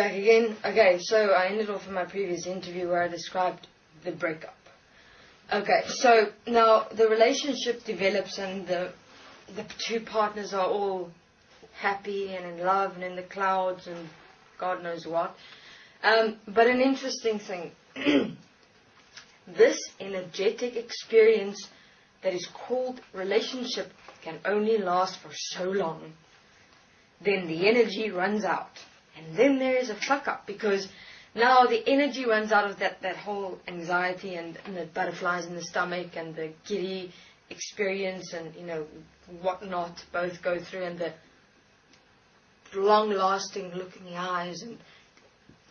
back again. Okay, so I ended off in my previous interview where I described the breakup. Okay, so now the relationship develops and the two partners are all happy and in love and in the clouds and God knows what. But an interesting thing, this energetic experience that is called relationship can only last for so long. Then the energy runs out. And then there is a fuck up, because now the energy runs out of that whole anxiety and the butterflies in the stomach and the giddy experience and, whatnot both go through, and the long-lasting look in the eyes and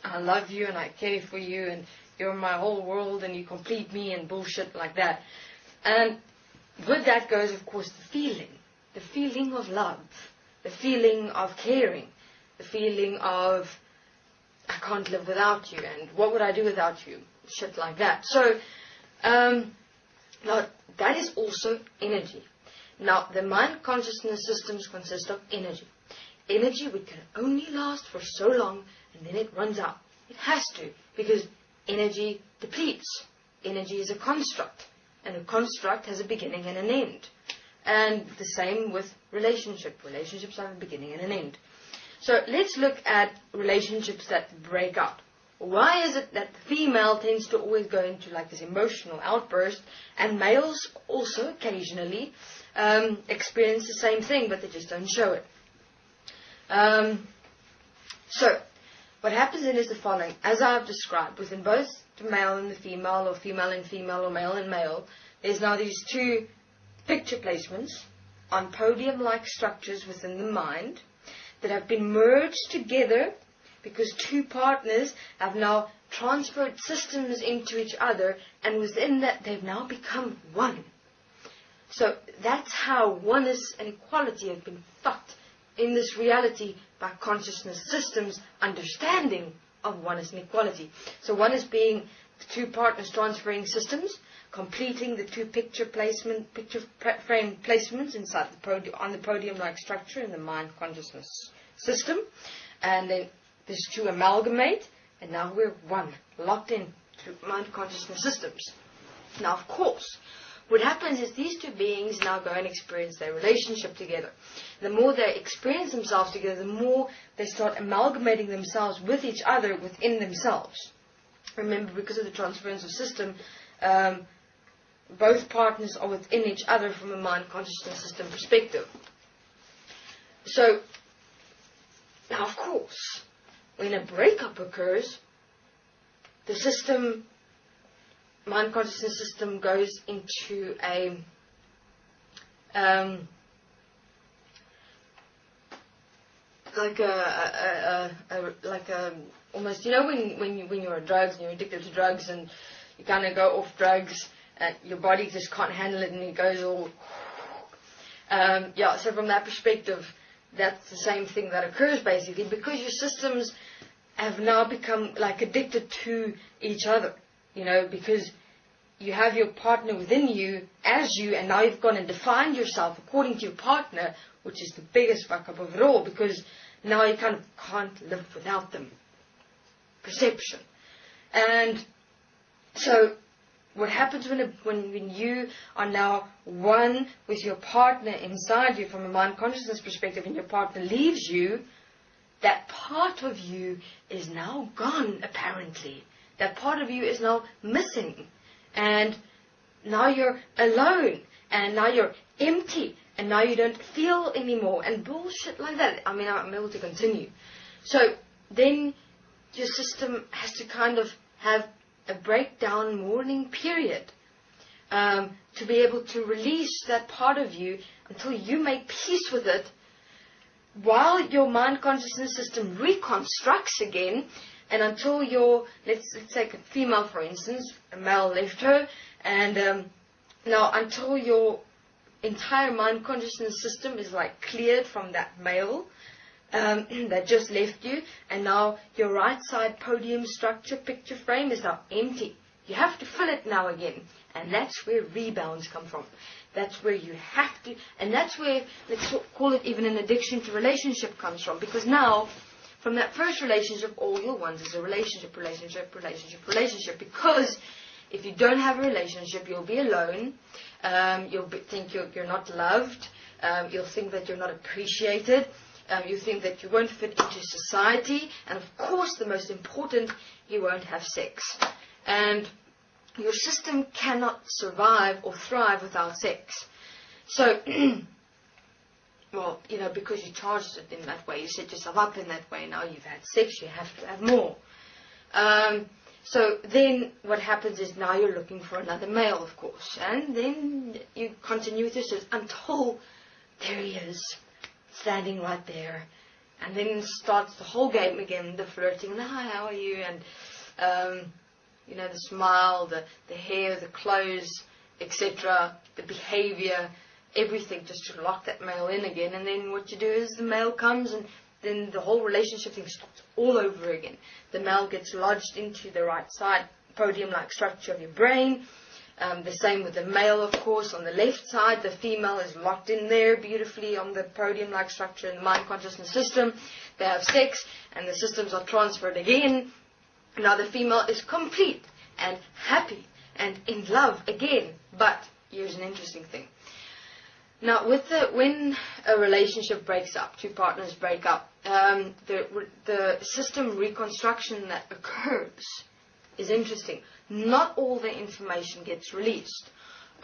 I love you and I care for you and you're my whole world and you complete me and bullshit like that. And with that goes, of course, the feeling of love, the feeling of caring, the feeling of I can't live without you and what would I do without you, shit like that. So now that is also energy. Now the mind consciousness systems consist of energy which can only last for so long, and then it runs out. It has to, because energy depletes. Energy is a construct, and a construct has a beginning and an end. And the same with relationships have a beginning and an end. So let's look at relationships that break up. Why is it that the female tends to always go into like this emotional outburst, and males also occasionally experience the same thing, but they just don't show it? So what happens then is the following. As I've described, within both the male and the female, or female and female, or male and male, there's now these two picture placements on podium-like structures within the mind that have been merged together because two partners have now transferred systems into each other, and within that they've now become one. So that's how oneness and equality have been fucked in this reality by consciousness systems understanding of oneness and equality. So one is being the two partners transferring systems, completing the two picture frame placements inside the podium, on the podium-like structure in the mind consciousness system, and then these two amalgamate, and now we're one, locked in to mind consciousness systems. Now, of course, what happens is these two beings now go and experience their relationship together. The more they experience themselves together, the more they start amalgamating themselves with each other within themselves. Remember, because of the transference of system, both partners are within each other from a mind consciousness system perspective. So, now of course, when a breakup occurs, the system, mind consciousness system, goes into a almost, when you're on drugs and you're addicted to drugs and you kind of go off drugs and your body just can't handle it and it goes all so from that perspective, that's the same thing that occurs basically, because your systems have now become like addicted to each other, because you have your partner within you as you, and now you've gone and defined yourself according to your partner, which is the biggest fuck up of it all, because now you kind of can't live without them. Perception. And so what happens when you are now one with your partner inside you from a mind consciousness perspective, and your partner leaves you, that part of you is now gone, apparently. That part of you is now missing. And now you're alone. And now you're empty. And now you don't feel anymore. And bullshit like that. I mean, I'm able to continue. So then your system has to kind of have a breakdown mourning period to be able to release that part of you until you make peace with it, while your mind consciousness system reconstructs again, and until your, let's take a female for instance, a male left her, and now until your entire mind consciousness system is like cleared from that male that just left you, and now your right side podium structure picture frame is now empty. You have to fill it now again, and that's where rebounds come from. That's where you have to, and that's where, let's call it even an addiction to relationship comes from, because now from that first relationship, all you'll want is a relationship, relationship, relationship, relationship. Because if you don't have a relationship, you'll be alone. You'll think you're not loved. You'll think that you're not appreciated. You think that you won't fit into society. And of course, the most important, you won't have sex. And your system cannot survive or thrive without sex. So, well, you know, because you charged it in that way, you set yourself up in that way. Now you've had sex, you have to have more. So then what happens is now you're looking for another male, of course. And then you continue with your search until there he is, standing right there. And then starts the whole game again, the flirting, the hi, how are you? And, you know, the smile, the hair, the clothes, etc., the behavior, everything just to lock that male in again. And then what you do is the male comes and then the whole relationship thing starts all over again. The male gets lodged into the right side, podium-like structure of your brain. The same with the male, of course. On the left side, the female is locked in there beautifully on the podium-like structure in the mind consciousness system. They have sex, and the systems are transferred again. Now the female is complete and happy and in love again. But here's an interesting thing. Now, when a relationship breaks up, two partners break up, the system reconstruction that occurs is interesting. Not all the information gets released.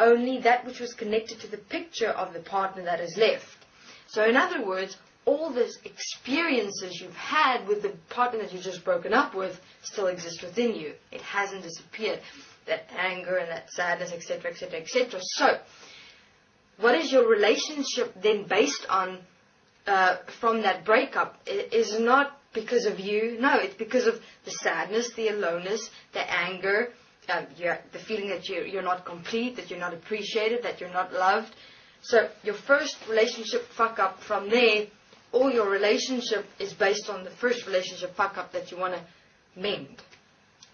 Only that which was connected to the picture of the partner that is left. So in other words, all these experiences you've had with the partner that you've just broken up with still exist within you. It hasn't disappeared. That anger and that sadness, etc., etc., etc. So, what is your relationship then based on from that breakup? It is not because of you. No, it's because of the sadness, the aloneness, the anger, the feeling that you're not complete, that you're not appreciated, that you're not loved. So your first relationship fuck up, from there, all your relationship is based on the first relationship fuck up that you want to mend,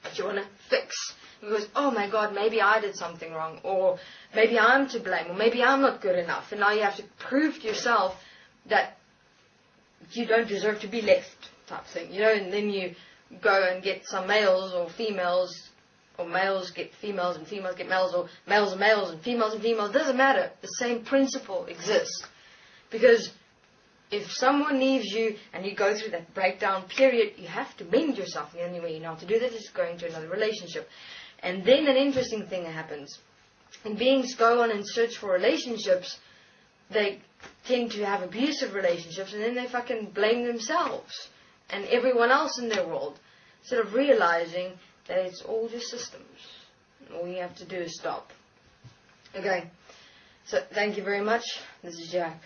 that you want to fix. Because, oh my God, maybe I did something wrong, or maybe I'm to blame, or maybe I'm not good enough. And now you have to prove to yourself that you don't deserve to be left, type thing. You know, and then you go and get some males or females, or males get females and females get males, or males and males and females. It doesn't matter. The same principle exists. Because if someone leaves you and you go through that breakdown period, you have to mend yourself. And the only way you know how to do that is going to another relationship. And then an interesting thing happens. When beings go on and search for relationships, they tend to have abusive relationships, and then they fucking blame themselves and everyone else in their world, instead of realizing that it's all just systems. All you have to do is stop. Okay, so thank you very much. This is Jack.